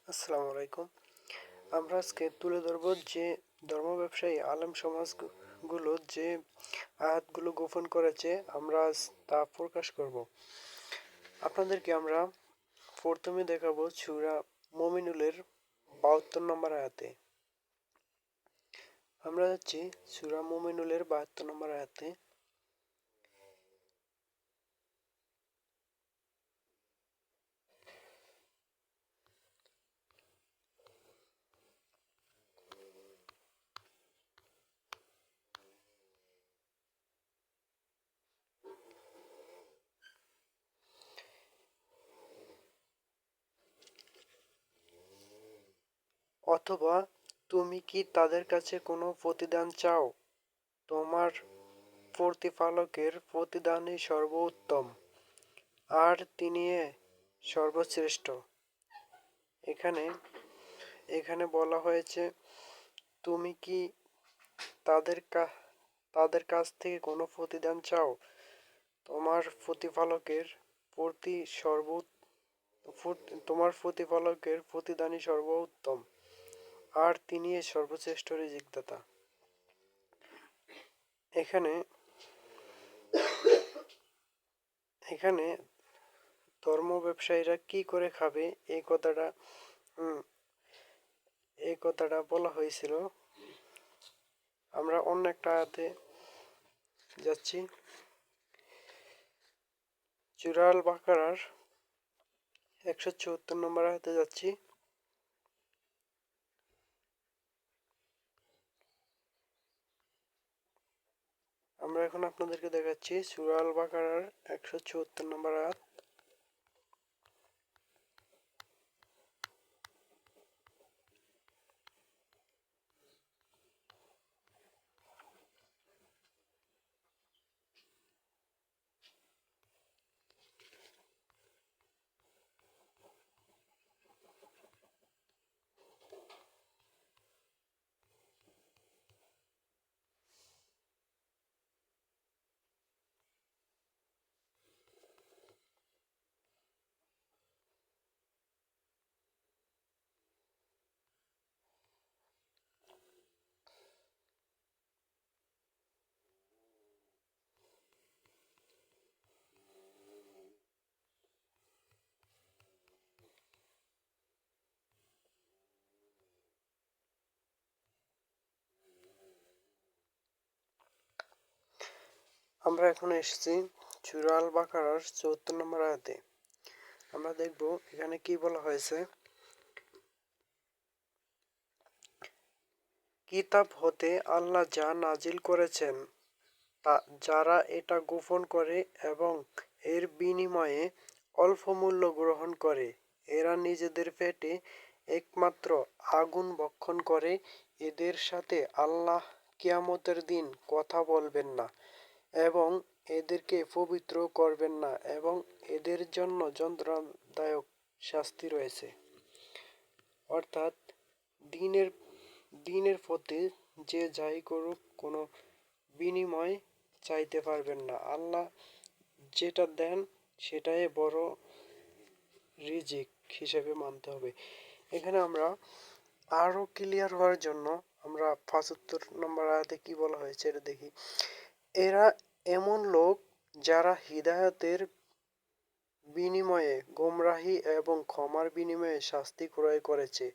আসসালামু আলাইকুম। আমরা আজকে তুলে ধরবো যে ধর্ম ব্যবসায়ী আলেম সমাজগুলো যে আয়াতগুলো গোপন করেছে, আমরা আজ তা প্রকাশ করব। আপনাদেরকে আমরা প্রথমে দেখাবো সূরা মুমিনুলের ৭২ নম্বর আয়াতে। আমরা যাচ্ছি সূরা মুমিনুলের ৭২ নম্বর আয়াতে। অথবা তুমি কি তাদের কাছে কোনো প্রতিদান চাও? তোমার প্রতিপালকের প্রতিদানই সর্বোত্তম, আর তিনি সর্বশ্রেষ্ঠ। এখানে এখানে বলা হয়েছে, তুমি কি তাদের তাদের কাছ থেকে কোনো প্রতিদান চাও? তোমার প্রতিপালকের প্রতি সর্ব তোমার প্রতিপালকের প্রতিদানই সর্বোত্তম, আর তিনি সর্বশ্রেষ্ঠ রিজিকদাতা। এখানে এখানে ধর্ম ব্যবসায়ীরা কি করে খাবে, এই কথাটা বলা হয়েছিল। আমরা অন্য একটা আয়াতে যাচ্ছি, সূরা আল বাকারার 174 নম্বর আয়াতে যাচ্ছি। আমরা এখন আপনাদেরকে দেখাচ্ছি সূরা আল বাকারার 174 নম্বর আয়াত। আমরা এখন এসেছি সূরা আল বাকারার 74 নম্বর আয়াতে। আমরা দেখব এখানে কি বলা হয়েছে। কিতাব হতে আল্লাহ যা নাজিল করেছেন, তা যারা এটা গোপন করে এবং এর বিনিময়ে অল্প মূল্য গ্রহণ করে, এরা নিজেদের পেটে একমাত্র আগুন ভক্ষণ করে। এদের সাথে আল্লাহ কিয়ামতের দিন কথা বলবেন না এবং এদেরকে পবিত্র করবেন না, এবং এদের জন্য যন্ত্রণাদায়ক শাস্তি রয়েছে। অর্থাৎ দিনের দিনের পথে যে যাই করুক, কোনো বিনিময় চাইতে পারবেন না। আল্লাহ যেটা দেন সেটাই বড় রিজিক হিসেবে মানতে হবে। এখানে আমরা আরো ক্লিয়ার হওয়ার জন্য আমরা 75 নম্বর আয়াতে কি বলা হয়েছে এটা দেখি। এরা এমন লোক যারা হিদায়াতের বিনিময়ে গোমরাহি এবং ক্ষমার বিনিময়ে শাস্তি ক্রয় করেছে,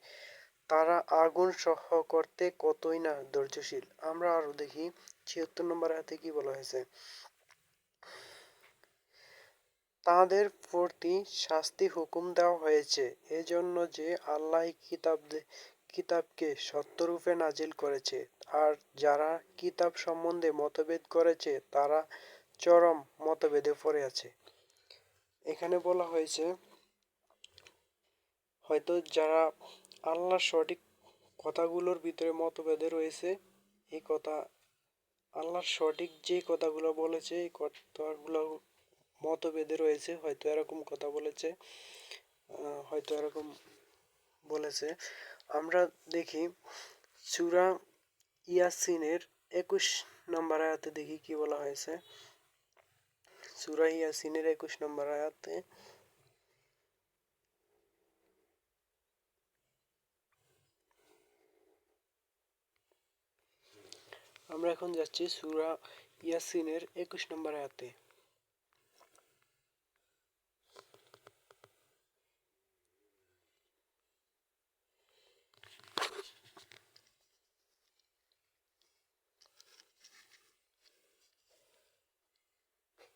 তারা আগুন সহ্য করতে কতই না ধৈর্যশীল। আমরা আরো দেখি 76 নম্বর আয়াতে কি বলা হয়েছে। তাদের প্রতি শাস্তি হুকুম দেওয়া হয়েছে এজন্য যে আল্লাহ কিতাবকে সত্যরূপে নাজিল করেছে, আর যারা কিতাব সম্বন্ধে মতভেদ করেছে তারা চরম মতভেদে পড়ে আছে। এখানে বলা হয়েছে, হয়তো যারা আল্লাহর সঠিক কথাগুলোর ভিতরে মতভেদে রয়েছে, এই কথা আল্লাহর সঠিক যে কথাগুলো বলেছে এই কথাগুলো মতভেদে রয়েছে, হয়তো এরকম কথা বলেছে, হয়তো এরকম বলেছে। আমরা দেখি সূরা ইয়াসিনের 21 নম্বর আয়াতে দেখি কি বলা হয়েছে। সূরা ইয়াসিনের 21 নম্বর আয়াতে আমরা এখন যাচ্ছি সূরা ইয়াসিনের 21 নম্বর আয়াতে।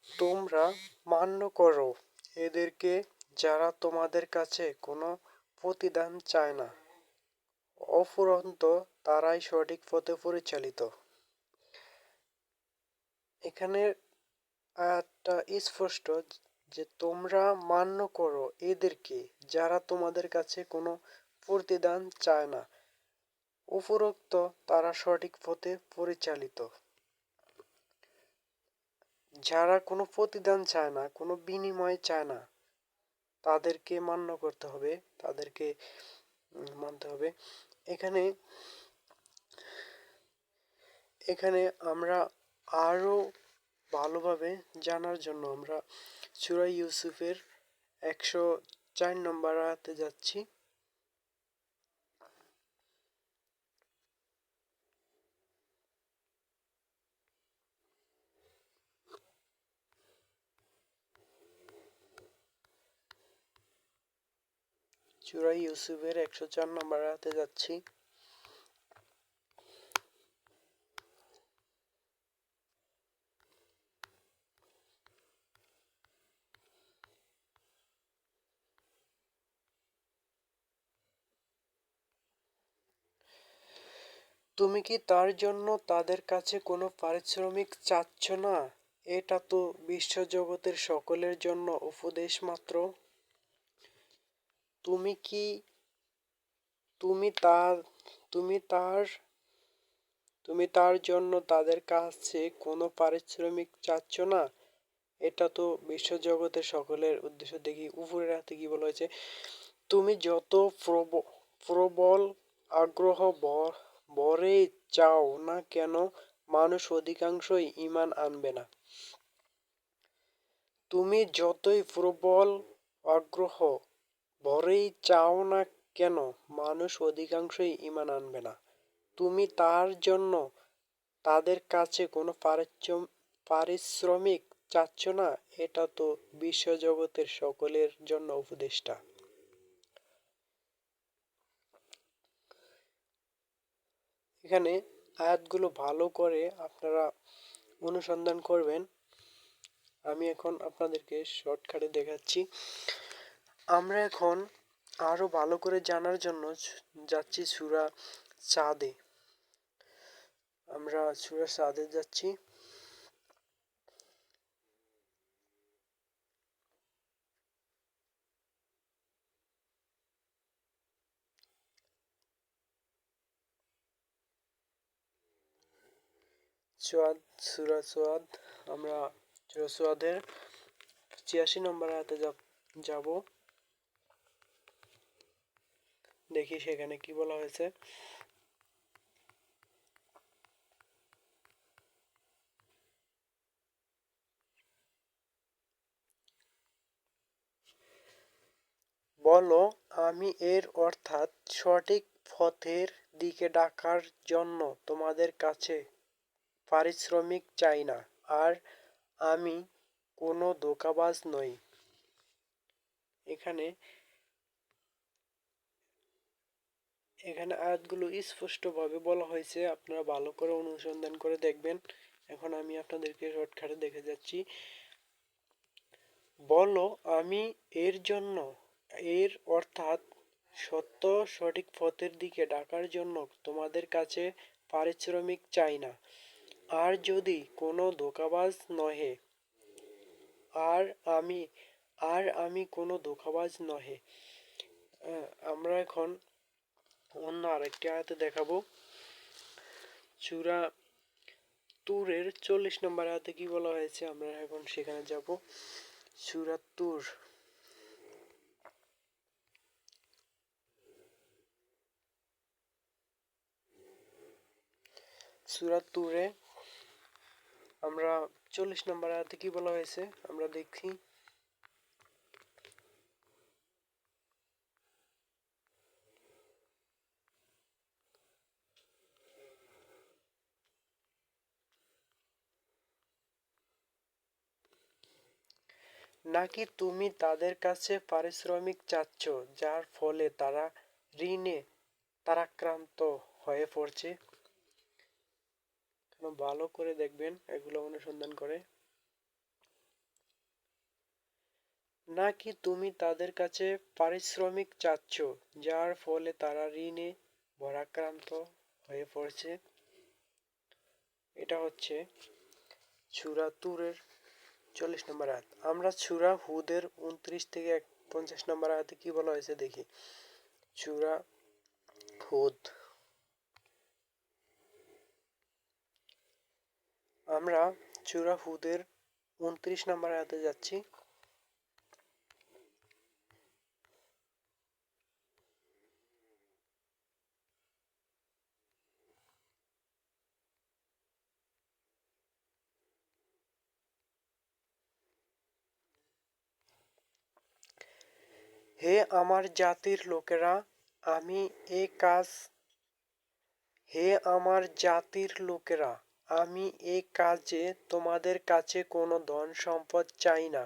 তোমরা মান্য করো এদেরকে যারা তোমাদের কাছে কোনো প্রতিদান চায় না, অফুরন্ত তারাই সঠিক পথে পরিচালিত। এখানে আয়াতটা স্পষ্ট যে তোমরা মান্য করো এদেরকে যারা তোমাদের কাছে কোনো প্রতিদান চায় না, উপরোক্ত তারা সঠিক পথে পরিচালিত। যারা কোনো প্রতিদান চায় না, কোনো বিনিময় চায় না, তাদেরকে মান্য করতে হবে, তাদেরকে মানতে হবে। এখানে এখানে আমরা আরো ভালোভাবে জানার জন্য আমরা সূরা ইউসুফের 104 নম্বর আয়াতে যাচ্ছি। সূরা ইউসুফের 104 নম্বর আয়াতে যাচ্ছি। তুমি কি তার জন্য তাদের কাছে কোনো পারিশ্রমিক চাচ্ছ না? এটা তো বিশ্বজগতের সকলের জন্য উপদেশ মাত্র। তুমি কি তুমি তার তুমি তার তুমি তার জন্য তাদের কাছে কোনো পারিশ্রমিক চাচ্ছ না? এটা তো বিশ্বজগতের সকলের উদ্দেশ্য। দেখি উপরের হাতে কি বলা হয়েছে, তুমি যত প্রবল আগ্রহ ভরে চাও না কেন, মানুষ অধিকাংশই ঈমান আনবে না। তুমি যতই প্রবল আগ্রহ ভরেই চাও না কেন, মানুষ অধিকাংশই ঈমান আনবে না। তুমি তার জন্য তাদের কাছে কোনো পারিশ্রমিক চাচ্ছ না, এটা তো বিশ্বজগতের সকলের জন্য উপদেষ্টা। এখানে আয়াতগুলো ভালো করে আপনারা অনুসন্ধান করবেন। আমি এখন আপনাদেরকে শর্টকাটে দেখাচ্ছি। আমরা এখন আরো ভালো করে জানার জন্য যাচ্ছি সূরা সাদে। আমরা সূরা সাদে যাচ্ছি। সূরা সোয়াদ, আমরা সূরা সোয়াদের 86 নম্বর আয়াতে যাব। দেখি সেখানে কি বলা হয়েছে। বলো, আমি এর অর্থাৎ সঠিক পথের দিকে ডাকার জন্য তোমাদের কাছে পারিশ্রমিক চাই না, আর আমি কোনো ধোঁকাবাজ নই। এখানে এখানে আয়াতগুলো স্পষ্টভাবে বলা হয়েছে, আপনারা ভালো করে অনুসন্ধান করে দেখবেন। এখন আমি আপনাদেরকে শর্টকাটে দেখে যাচ্ছি। বলো, আমি এর অর্থাৎ সত্য সঠিক পথের দিকে ডাকার জন্য তোমাদের কাছে পারিশ্রমিক চাই না, আর যদি কোনো ধোঁকাবাজ নহে, আর আমি আমি কোনো ধোঁকাবাজ নহে। আমরা এখন অন্য আরেকটি আয়াতে দেখাবো। সূরা তুরের 40 নম্বর আয়াতে কি বলা হয়েছে, আমরা এখন সেখানে যাব। সূরা তুর, সূরা তুরে আমরা 40 নম্বর আয়াতে কি বলা হয়েছে আমরা দেখি। নাকি তুমি তাদের কাছে পারিশ্রমিক চাচ্ছ যার ফলে তারা ঋণে তারাক্রান্ত হয়ে পড়ছে? ভালো করে দেখবেন এগুলো অনুসন্ধান করে। নাকি তুমি তাদের কাছে পারিশ্রমিক চাচ্ছ যার ফলে তারা ঋণে ভারাক্রান্ত হয়ে পড়ছে? এটা হচ্ছে সূরা তুরের 40 নম্বর আয়াত। আমরা সূরা হুদের 29 থেকে 50 নম্বর আয়াতে কি বলা হয়েছে দেখি। সূরা হুদ, আমরা সূরা হুদের 29 নম্বর আয়াতে যাচ্ছি। হে আমার জাতির লোকেরা, আমি এ কাজ হে আমার জাতির লোকেরা, আমি এ কাজে তোমাদের কাছে কোনো ধন সম্পদ চাই না।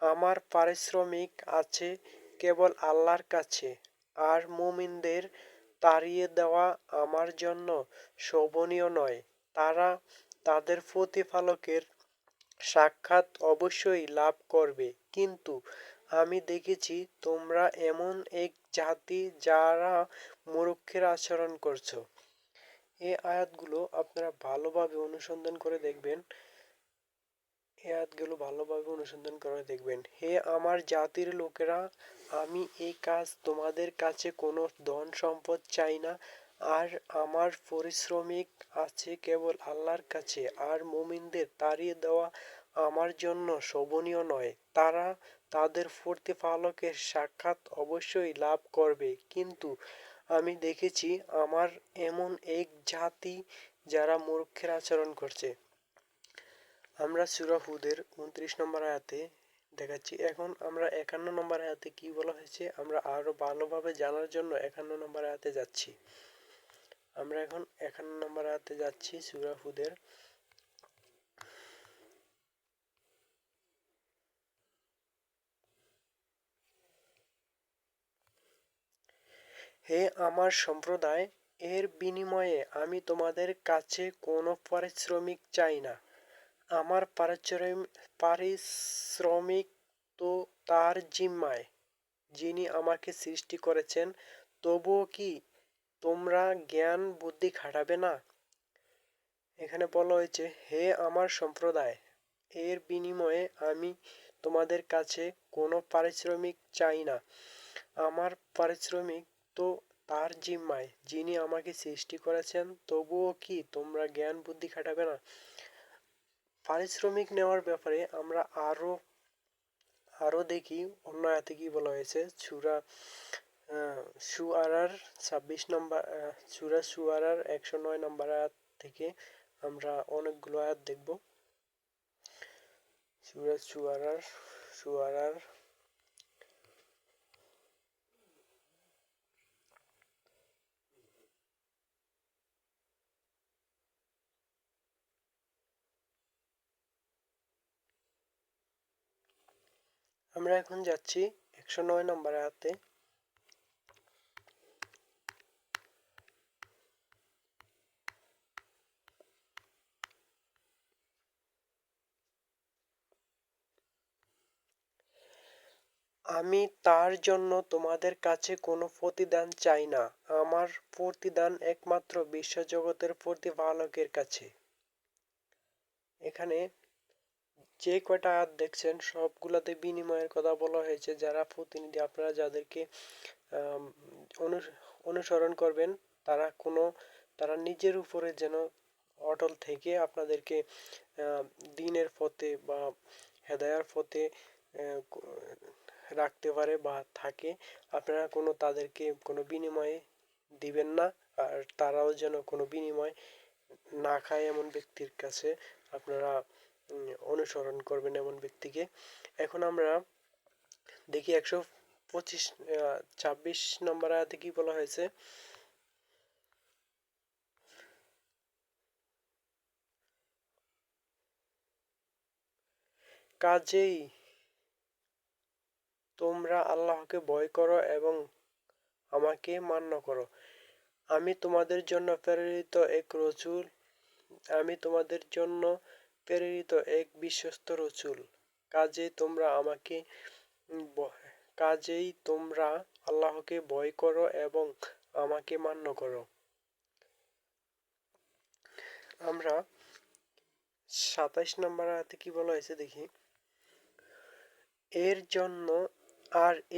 আমার পারিশ্রমিক আছে কেবল আল্লাহর কাছে, আর মুমিনদের তাড়িয়ে দেওয়া আমার জন্য শোভনীয় নয়। তারা তাদের প্রতিপালকের সাক্ষাৎ অবশ্যই লাভ করবে, কিন্তু আমি দেখেছি তোমরা এমন এক জাতি যারা মূর্খের আচরণ করছো। এই আয়াতগুলো আপনারা ভালোভাবে অনুসন্ধান করে দেখবেন। এই আয়াতগুলো ভালোভাবে অনুসন্ধান করে দেখবেন। হে আমার জাতির লোকেরা, আমি এই কাজ তোমাদের কাছে কোনো ধন সম্পদ চাই না, আর আমার পারিশ্রমিক আছে কেবল আল্লাহর কাছে, আর মুমিনদের তাড়িয়ে দেওয়া আমার জন্য শোভনীয় নয়। তারা তাদের প্রতিপালকের সাক্ষাৎ অবশ্যই লাভ করবে, কিন্তু আমি দেখেছি আমার এমন এক জাতি যারা মূর্খের আচরণ করছে। আমরা সূরা হুদের 29 নম্বর আয়াতে দেখাচ্ছি। এখন আমরা 51 নম্বর আয়াতে কি বলা হয়েছে আমরা আরো ভালোভাবে জানার জন্য 51 নম্বর আয়াতে যাচ্ছি। আমরা এখন 51 নম্বর আয়াতে যাচ্ছি সূরা হুদের। হে আমার সম্প্রদায়, এর বিনিময়ে আমি তোমাদের কাছে কোনো পারিশ্রমিক চাই না। আমার পারিশ্রমিক তো তার জিম্মায়, যিনি আমাকে সৃষ্টি করেছেন। তবুও কি তোমরা জ্ঞান বুদ্ধি খাটাবে না? এখানে বলা হয়েছে হে আমার সম্প্রদায়, এর বিনিময়ে আমি তোমাদের কাছে কোনো পারিশ্রমিক চাই না। আমার পারিশ্রমিক তো তার জিম্মায়, যিনি আমাকে সৃষ্টি করেছেন। তবুও কি তোমরা জ্ঞান বুদ্ধি খাটাবে না? পারিশ্রমিক নেওয়ার ব্যাপারে আমরা আরো আরো দেখি অন্য আয়াতে কি বলা হয়েছে। শুআরার 26 নম্বর সূরা শুআরার 109 নম্বর আয়াত থেকে আমরা অনেকগুলো আয়াত দেখব। সূরা শুআরার আমরা এখন যাচ্ছি 109 নম্বর আয়াতে। আমি তার জন্য তোমাদের কাছে কোনো প্রতিদান চাই না। আমার প্রতিদান একমাত্র বিশ্বজগতের প্রতিপালকের কাছে। এখানে যে কয়টা আয়াত দেখছেন সবগুলাতে বিনিময়ের কথা বলা হয়েছে। যারা প্রতিনিধি, আপনারা যাদেরকে আম, অনুসরণ করবেন, তারা নিজের উপরে যেন অটল থেকে আপনাদেরকে দ্বীনের পথে বা হেদায়ার পথে রাখতে পারে বা থাকে। আপনারা তাদেরকে কোনো বিনিময়ে দিবেন না, আর তারাও যেন কোনো বিনিময় না খায় এমন ব্যক্তির কাছে আপনারা অনুসরণ করবেন এমন ব্যক্তিকে। এখন আমরা দেখি 26 নম্বর আয়াতে কি বলা হয়েছে। কাজেই তোমরা আল্লাহকে ভয় করো এবং আমাকে মান্য করো। আমি তোমাদের জন্য প্রেরিত এক রসূল আমি তোমাদের জন্য প্রেরিত এক বিশ্বস্ত রসূল। কাজেই তোমরা আমাকে কাজেই তোমরা আল্লাহকে ভয় করো এবং আমাকে মান্য করো। আমরা 27 নম্বর আয়াতে কি বলা হয়েছে দেখি। এর জন্য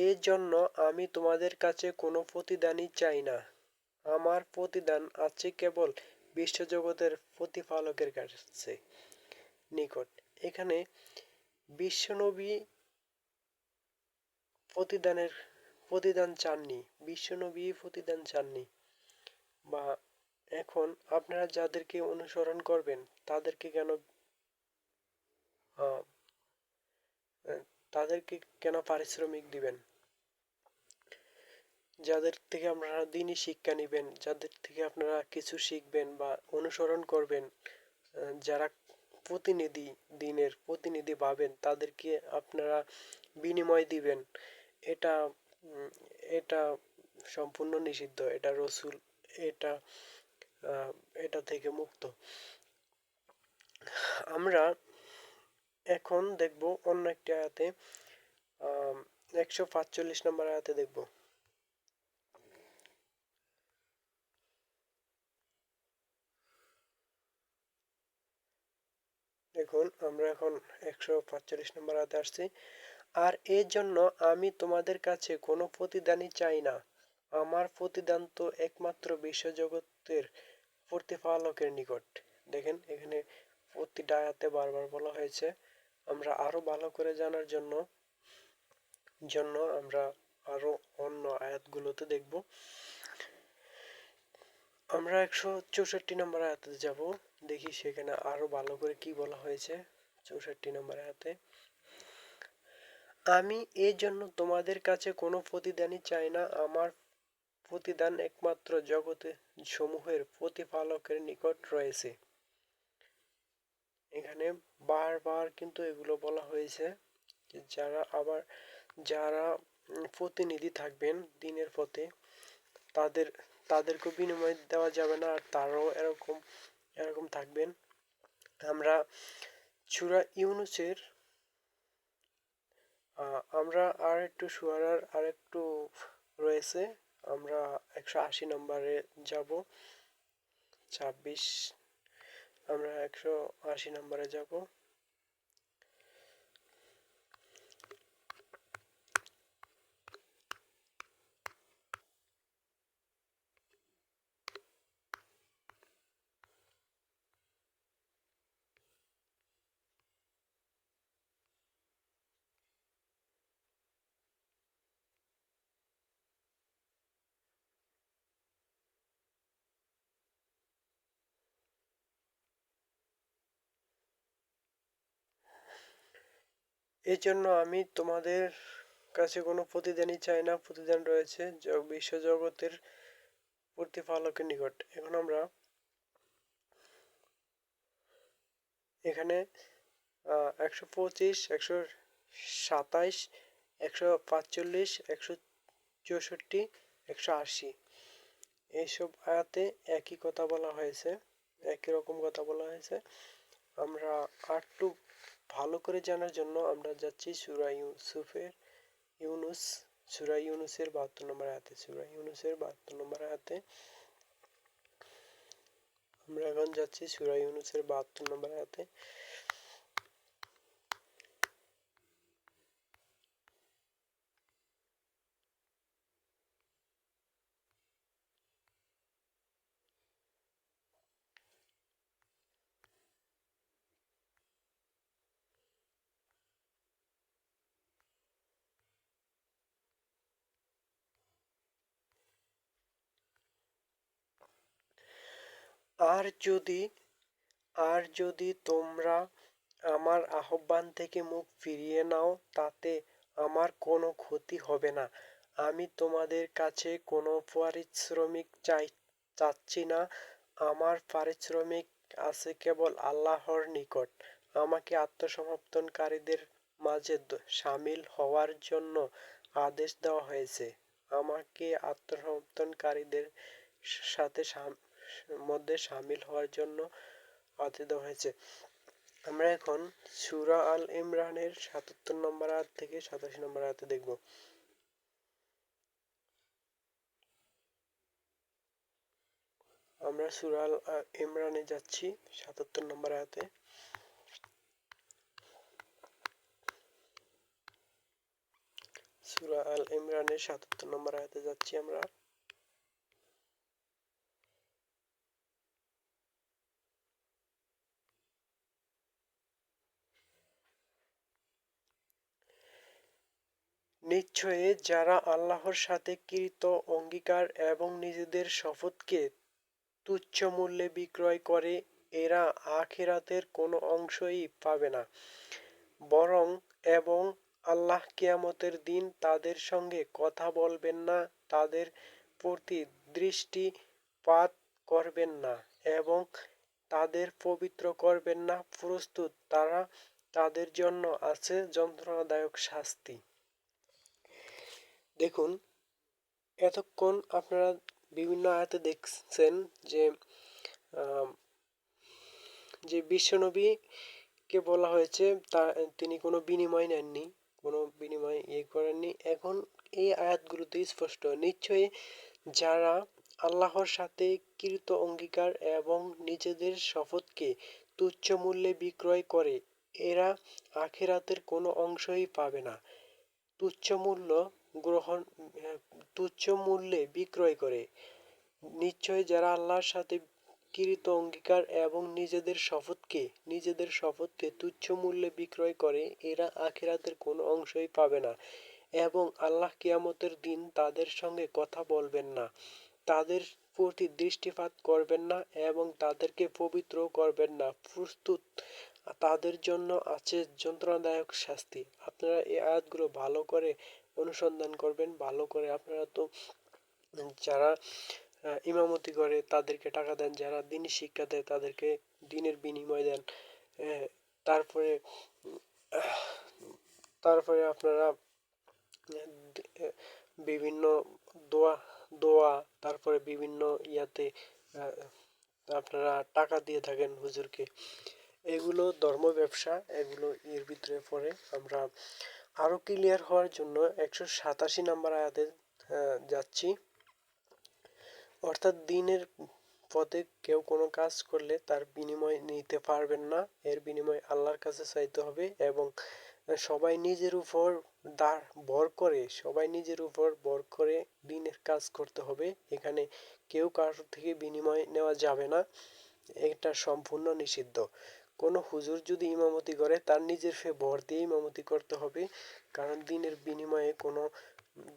এর জন্য আমি তোমাদের কাছে কোনো প্রতিদানই চাই না। আমার প্রতিদান আছে কেবল বিশ্বজগতের প্রতিপালকের কাছে নিকট। এখানে বিশ্বনবী প্রতিদান চাননি, বিশ্বনবী প্রতিদান চাননি। বা এখন আপনারা যাদেরকে অনুসরণ করবেন তাদেরকে কেন আহ, তাদেরকে কেন পারিশ্রমিক দিবেন? যাদের থেকে আপনারা দিনই শিক্ষা নেবেন, যাদের থেকে আপনারা কিছু শিখবেন বা অনুসরণ করবেন, যারা দিনের প্রতিনিধি ভাবেন তাদেরকে আপনারা বিনিময় দিবেন, এটা এটা সম্পূর্ণ নিষিদ্ধ। এটা রসুল এটা এটা থেকে মুক্ত। আমরা এখন দেখব অন্য একটি আয়াতে, 145 নম্বর আয়াতে দেখব। দেখুন আমরা এখন 145 নম্বর আয়াতে আসছি। আর এর জন্য আমি তোমাদের কাছে কোনো প্রতিদানই চাই না। আমার প্রতিদান তো একমাত্র বিশ্বজগতের প্রতিপালকের নিকট। দেখেন এখানে প্রতিটা আয়াতে বারবার বলা হয়েছে। আমরা আরো ভালো করে জানার জন্য আমরা আরো অন্য আয়াতগুলোতে দেখব। আমরা 164 নম্বর আয়াতে যাব, দেখি সেখানে আরো ভালো করে কি বলা হয়েছে। 64 নম্বর আয়াতে, আমি এই জন্য তোমাদের কাছে কোনো প্রতিদানই চাই না। আমার প্রতিদান একমাত্র জগতে সমূহের প্রতিপালকের নিকট রয়েছে। এখানে বারবার কিন্তু এগুলো বলা হয়েছে যে যারা প্রতিনিধি থাকবেন দিনের পথে তাদেরকে বিনিময় দেওয়া যাবে না, আর তারাও এরকম থাকবেন। আমরা সূরা ইউনূসের আমরা আর একটু সূরার আর একটু রয়েছে, আমরা 180 নম্বরে যাব। 26 আমরা 180 নম্বরে যাব। এই জন্য আমি তোমাদের কাছে কোনো প্রতিদানই চাই না। প্রতিদান রয়েছে বিশ্বজগতের প্রতিপালকের নিকট। এখন আমরা এখানে 125 127 145 164 180 এইসব আয়াতে একই কথা বলা হয়েছে, একই রকম কথা বলা হয়েছে। আমরা আরেকটু ভালো করে জানার জন্য আমরা যাচ্ছি সূরা ইউনূসের 72 নম্বর আয়াতে। সূরা ইউনূসের 72 নম্বর আয়াতে আমরা এখন যাচ্ছি। সূরা ইউনূসের 72 নম্বর আয়াতে, আর যদি তোমরা আমার আহ্বান থেকে মুখ ফিরিয়ে নাও তাতে আমার কোনো ক্ষতি হবে না। আমি তোমাদের কাছে কোনো পারিশ্রমিক চাচ্ছি না। আমার পারিশ্রমিক আছে কেবল আল্লাহর নিকট। আমাকে আত্মসমর্পণকারীদের মাঝে শামিল হওয়ার জন্য আদেশ দেওয়া হয়েছে। আমাকে আত্মসমর্পণকারীদের সাথে মধ্যে শামিল হওয়ার জন্য আদেশ দেওয়া হয়েছে। আমরা এখন সূরা আল ইমরানের ৭৭ নম্বর আয়াত থেকে ৮৭ নম্বর আয়াতে দেখব। আমরা সূরা আল ইমরানে যাচ্ছি ৭৭ নম্বর আয়াতে। সূরা আল ইমরানের ৭৭ নম্বর আয়াতে যাচ্ছি আমরা। নিশ্চয়ই যারা আল্লাহর সাথে কৃত অঙ্গীকার এবং নিজেদের শপথকে তুচ্ছ মূল্যে বিক্রয় করে এরা আখিরাতের কোনো অংশই পাবে না, বরং এবং আল্লাহ কিয়ামতের দিন তাদের সঙ্গে কথা বলবেন না, তাদের প্রতি দৃষ্টিপাত করবেন না এবং তাদের পবিত্র করবেন না। প্রস্তুত তারা তাদের জন্য আছে যন্ত্রণাদায়ক শাস্তি। দেখুন, এতক্ষণ আপনারা বিভিন্ন আয়াতে দেখছেন যে যে বিশ্বনবীকে বলা হয়েছে তিনি কোনো বিনিময় নেননি, কোনো বিনিময় করেননি। এখন এই আয়াতগুলোতে স্পষ্ট, নিশ্চয়ই যারা আল্লাহর সাথে কৃত অঙ্গীকার এবং নিজেদের শপথকে তুচ্ছ মূল্যে বিক্রয় করে এরা আখিরাতের কোনো অংশই পাবে না। তুচ্ছ মূল্য গ্রহণ তুচ্ছ মূল্যে বিক্রয় করে, নিশ্চয় যারা আল্লাহর সাথে কৃত অঙ্গীকার এবং নিজেদের শপথকে তুচ্ছ মূল্যে বিক্রয় করে এরা আখিরাতের কোনো অংশই পাবে না এবং আল্লাহ কিয়ামতের দিন তাদের সঙ্গে কথা বলবেন না, তাদের প্রতি দৃষ্টিপাত করবেন না এবং তাদেরকে পবিত্র করবেন না। প্রস্তুত তাদের জন্য আছে যন্ত্রণাদায়ক শাস্তি। আপনারা এই আয়াতগুলো ভালো করে অনুসন্ধান করবেন, ভালো করে। আপনারা তো যারা ইমামতি করে তাদেরকে টাকা দেন, যারা দিনী শিক্ষা দেয় তাদেরকে দিনের বিনিময় দেন। তারপরে তারপরে আপনারা বিভিন্ন দোয়া দোয়া তারপরে বিভিন্ন ইয়াতে আপনারা টাকা দিয়ে থাকেন হুজুরকে। এগুলো ধর্ম ব্যবসা, এগুলো এর ভিতরে পড়ে। আমরা আরো ক্লিয়ার হওয়ার জন্য ১৮৭ নম্বর আয়াতে যাচ্ছি। অর্থাৎ দিনের পথে কেউ কোনো কাজ করলে তার বিনিময় নিতে পারবেন না, এর বিনিময় আল্লাহর কাছে চাইতে হবে এবং সবাই নিজের উপর নিজের উপর ভর করে দিনের কাজ করতে হবে। এখানে কেউ কারোর থেকে বিনিময় নেওয়া যাবে না, এটা সম্পূর্ণ নিষিদ্ধ। কোনো হুজুর যদি ইমামতি করে তার নিজের ভর দিয়ে ইমামতি করতে হবে, কারণ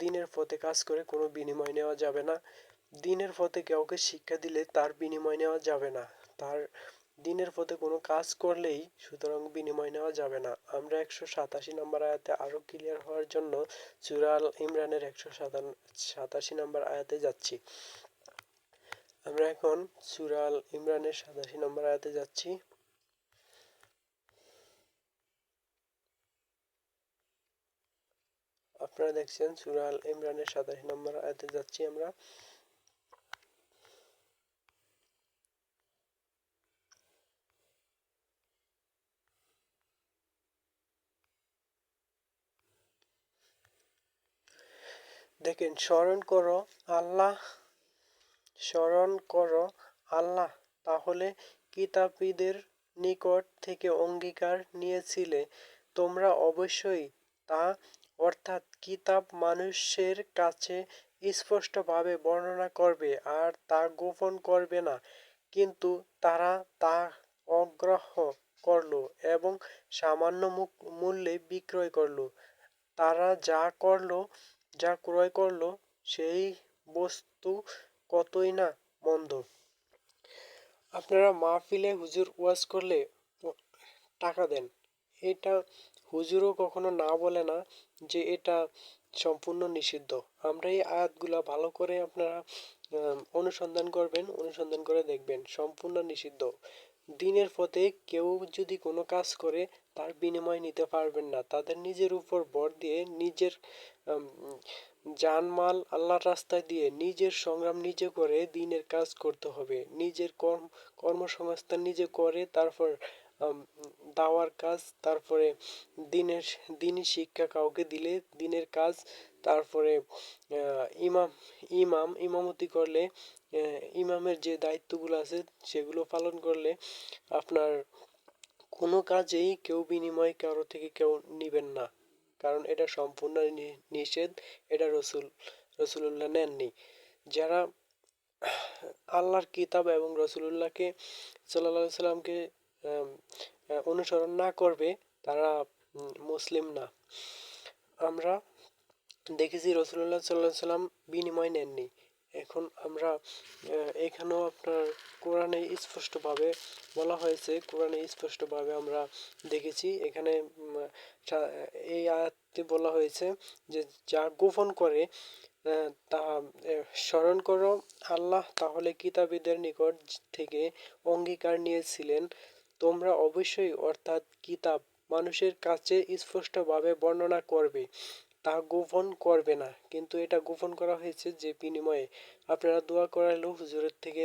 দিনের পথে কাজ করে কোনো বিনিময় নেওয়া যাবে না। দিনের পথে কাউকে শিক্ষা দিলে তার বিনিময় নেওয়া যাবে না, তার দিনের পথে কোনো কাজ করলেই সুতরাং বিনিময় নেওয়া যাবে না। আমরা ১৮৭ নম্বর আয়াতে আরো ক্লিয়ার হওয়ার জন্য সূরা আল ইমরানের ১৮৭ নম্বর আয়াতে যাচ্ছি। আমরা এখন সূরা আল ইমরানের ৮৭ নম্বর আয়াতে যাচ্ছি। আপনারা দেখছেন সূরা আল ইমরানের ৮৭ নম্বর আয়াতে যাচ্ছি আমরা। দেখেন, স্মরণ করো আল্লাহ তাহলে কিতাবীদের নিকট থেকে অঙ্গীকার নিয়েছিলে, তোমরা অবশ্যই তা অর্থাৎ কিতাব মানুষের কাছে স্পষ্টভাবে বর্ণনা করবে আর তা গোপন করবে না, কিন্তু তারা তা অগ্রাহ্য করল এবং সামান্য মূল্যে বিক্রয় করল। তারা যা ক্রয় করল সেই বস্তু কতই না মন্দ। আপনারা মাহফিলে হুজুর ওয়াজ করলে টাকা দেন, এটা হুজুরও কখনো না বলে না যে এটা সম্পূর্ণ নিষিদ্ধ। আমরা এই আয়াতগুলা ভালো করে আপনারা অনুসন্ধান করবেন, অনুসন্ধান করে দেখবেন সম্পূর্ণ নিষিদ্ধ। দিনের পথে কেউ যদি কোনো কাজ করে তার বিনিময় নিতে পারবেন না। তাদের নিজের উপর ভর দিয়ে নিজের আম, জানমাল আল্লাহর রাস্তায় দিয়ে নিজের সংগ্রাম নিজে করে দিনের কাজ করতে হবে। নিজের কর্মসংস্থান নিজে করে তারপর আম, দাওয়ার কাজ, তারপরে দিনের দিনই শিক্ষা কাউকে দিলে দিনের কাজ, তারপরে ইমাম ইমামতি করলে ইমামের যে দায়িত্বগুলো আছে সেগুলো পালন করলে আপনার কোনো কাজেই কেউ বিনিময় কারো থেকে কেউ নিবেন না, কারণ এটা সম্পূর্ণ নিষেধ। এটা রসুলুল্লাহ নেননি। যারা আল্লাহর কিতাব এবং রসুলুল্লাহকে সাল্লাল্লাহু আলাইহি সাল্লামকে অনুসরণ না করবে তারা মুসলিম না। আমরা দেখেছি রসুল্লাহ সাল্লাহ সাল্লাম বিনিময় নেননি। এখন আমরা এখানেও আপনার কোরআনে স্পষ্টভাবে বলা হয়েছে, কোরআনে স্পষ্টভাবে আমরা দেখেছি এখানে এই আয়াতে বলা হয়েছে যে যা গোপন করে তা স্মরণ করো, আল্লাহ তাহলে কিতাবীদের নিকট থেকে অঙ্গীকার নিয়েছিলেন তোমরা অবশ্যই অর্থাৎ কিতাব মানুষের কাছে স্পষ্টভাবে বর্ণনা করবে, তা গোপন করবে না। কিন্তু এটা গোপন করা হয়েছে যে বিনিময়ে আপনারা দোয়া করাইলেও হুজুরের থেকে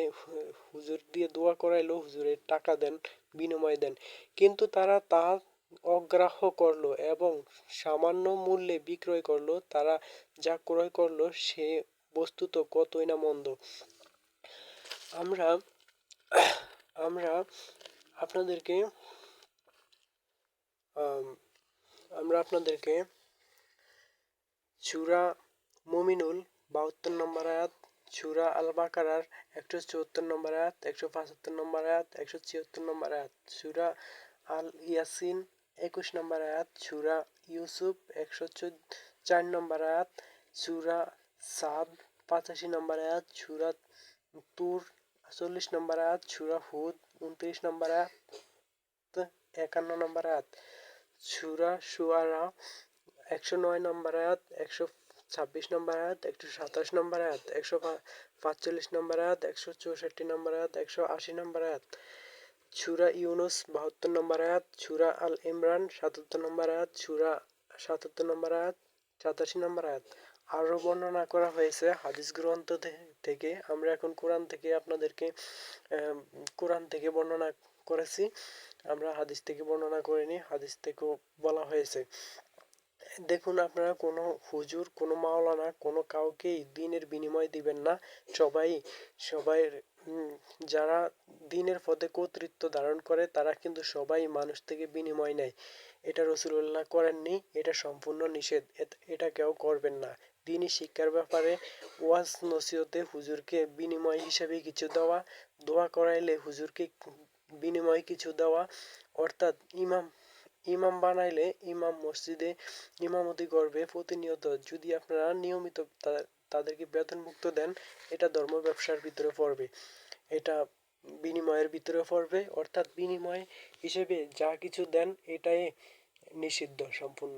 হুজুর দিয়ে দোয়া করাইলেও হুজুরের টাকা দেন, বিনিময় দেন, কিন্তু তারা তা অগ্রাহ্য করলো এবং সামান্য মূল্যে বিক্রয় করলো। তারা যা ক্রয় করলো সে বস্তুত কতই না মন্দ। আমরা আমরা আপনাদেরকে আমরা আপনাদেরকে সূরা মুমিনুল 72 নম্বর আয়াত, সূরা আল বাকারার 174 নম্বর আয়াত, 175 নম্বর আয়াত, 176 নম্বর আয়াত, সূরা আল ইয়াসিন 21 নম্বর আয়াত, সূরা ইউসুফ 104 নম্বর আয়াত, সূরা সাদ 85 নম্বর আয়াত, সূরা তুর 40 নম্বর আয়াত, সূরা হুদ 29 নম্বর আয়াত, 51 নম্বর আয়াত, সূরা শুআরা 109 নম্বর আয়াত, 126 নম্বর আয়াত, 127 নম্বর আয়াত, 145 নম্বর আয়াত, 164 নম্বর আয়াত, 180 নম্বর আয়াত, সূরা ইউনুস 72 নম্বর আয়াত, সূরা আল ইমরান 77 নম্বর আয়াত, সূরা 77 নম্বর আয়াত, 87 নম্বর আয়াত। আরো বর্ণনা করা হয়েছে হাদিস গ্রন্থ থেকে। আমরা এখন কোরআন থেকে বর্ণনা করেছি, আমরা হাদিস থেকে বর্ণনা করিনি, হাদিস থেকেও বলা হয়েছে। দেখুন আপনারা কোনো হুজুর, কোনো মাওলানা, কোনো কাউকেই দিনের বিনিময় দিবেন না। সবাই যারা দিনের পথে কর্তৃত্ব ধারণ করে তারা কিন্তু সবাই মানুষ থেকে বিনিময় নেয়। এটা রসুলুল্লাহ করেননি, এটা সম্পূর্ণ নিষেধ, এটা কেউ করবেন না। দিনই শিক্ষার ব্যাপারে ওয়াজ নসিহতে হুজুরকে বিনিময় হিসেবে কিছু দেওয়া, দোয়া করাইলে হুজুরকে বিনিময় কিছু দেওয়া, অর্থাৎ ইমাম বানাইলে ইমাম মসজিদে ইমামতি করবে প্রতিনিয়ত, যদি আপনারা নিয়মিত তাদেরকে বেতনভুক্ত দেন, এটা ধর্ম ব্যবসার ভিতরে পড়বে, এটা বিনিময়ের ভিতরে পড়বে। অর্থাৎ বিনিময় হিসেবে যা কিছু দেন এটাই নিষিদ্ধ সম্পূর্ণ।